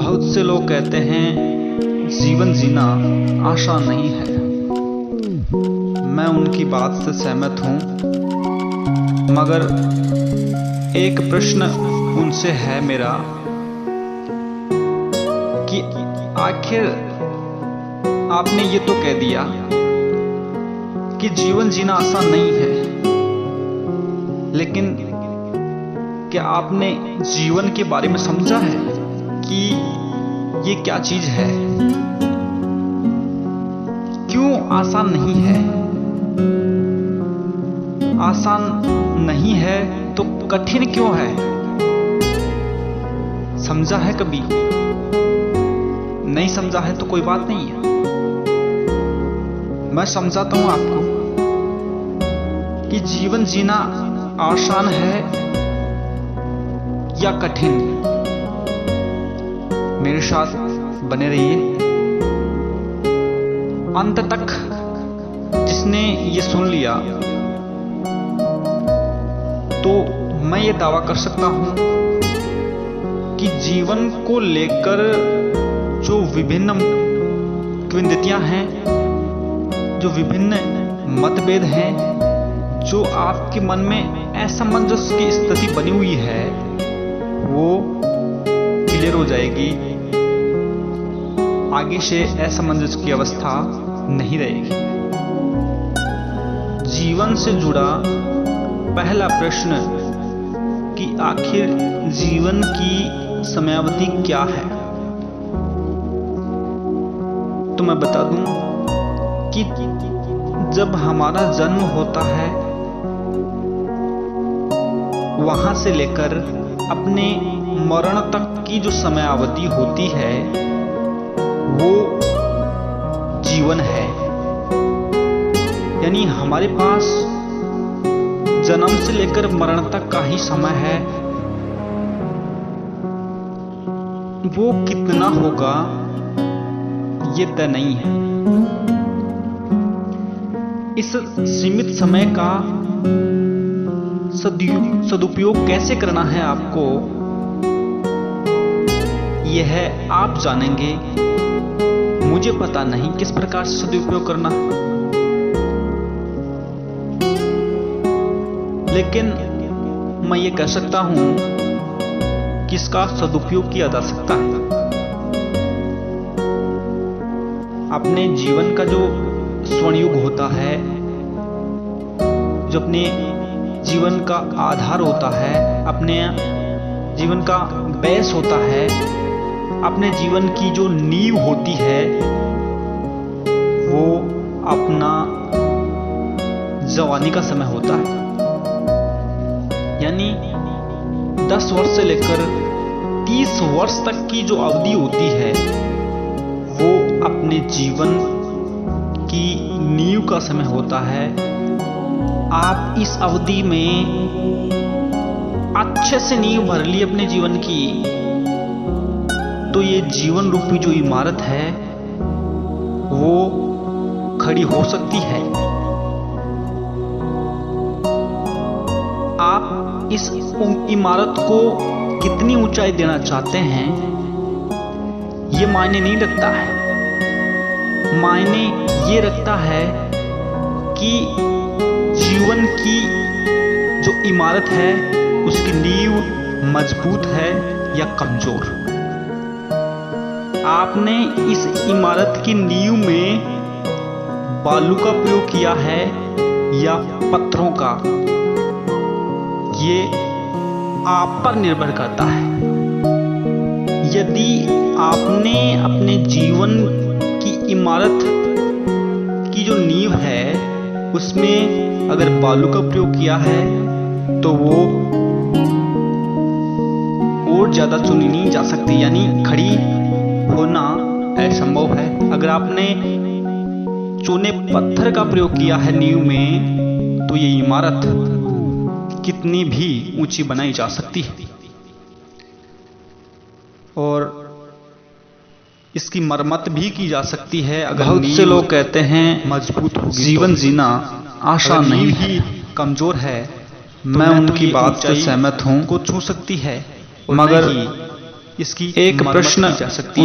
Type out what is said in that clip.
बहुत से लोग कहते हैं जीवन जीना आसान नहीं है। मैं उनकी बात से सहमत हूँ, मगर एक प्रश्न उनसे है मेरा कि आखिर आपने ये तो कह दिया कि जीवन जीना आसान नहीं है, लेकिन क्या आपने जीवन के बारे में समझा है कि ये क्या चीज है? क्यों आसान नहीं है? आसान नहीं है तो कठिन क्यों है? समझा है कभी? नहीं समझा है तो कोई बात नहीं है, मैं समझाता हूं आपको कि जीवन जीना आसान है या कठिन। मेरे साथ बने रहिए अंत तक। जिसने ये सुन लिया तो मैं ये दावा कर सकता हूं कि जीवन को लेकर जो विभिन्न किंवदंतियां हैं, जो विभिन्न मतभेद हैं, जो आपके मन में असमंजस की स्थिति बनी हुई है, वो क्लियर हो जाएगी। आगे से असमंजस की अवस्था नहीं रहेगी। जीवन से जुड़ा पहला प्रश्न कि आखिर जीवन की समयावधि क्या है, तो मैं बता दूं कि जब हमारा जन्म होता है वहां से लेकर अपने मरण तक की जो समयावधि होती है वो जीवन है। यानी हमारे पास जन्म से लेकर मरण तक का ही समय है। वो कितना होगा ये तय नहीं है। इस सीमित समय का सदुपयोग कैसे करना है आपको, यह आप जानेंगे। मुझे पता नहीं किस प्रकार से सदुपयोग करना, लेकिन मैं ये कह सकता हूं कि इसका सदुपयोग किया जा सकता है। अपने जीवन का जो स्वर्णयुग होता है, जो अपने जीवन का आधार होता है, अपने जीवन का बेस होता है, अपने जीवन की जो नींव होती है, वो अपना जवानी का समय होता है। यानी 10 वर्ष से लेकर 30 वर्ष तक की जो अवधि होती है वो अपने जीवन की नींव का समय होता है। आप इस अवधि में अच्छे से नींव भर ली अपने जीवन की, तो ये जीवन रूपी जो इमारत है वो खड़ी हो सकती है। आप इस इमारत को कितनी ऊंचाई देना चाहते हैं ये मायने नहीं रखता है। मायने ये रखता है कि जीवन की जो इमारत है उसकी नींव मजबूत है या कमजोर। आपने इस इमारत की नींव में बालू का प्रयोग किया है या पत्थरों का, ये आप पर निर्भर करता है। यदि आपने अपने जीवन की इमारत की जो नींव है उसमें अगर बालू का प्रयोग किया है तो वो और ज्यादा चुनी नहीं जा सकती, यानी खड़ी होना असंभव है। अगर आपने चूने पत्थर का प्रयोग किया है नींव में तो ये इमारत कितनी भी ऊंची बनाई जा सकती है और इसकी मरम्मत भी की जा सकती है। अगर बहुत से लोग कहते हैं मजबूत होगी, जीवन जीना आसान नहीं है, कमजोर है, मैं उनकी बात से सहमत हूं, को छू सकती है, मगर इसकी एक प्रश्न जा सकती है।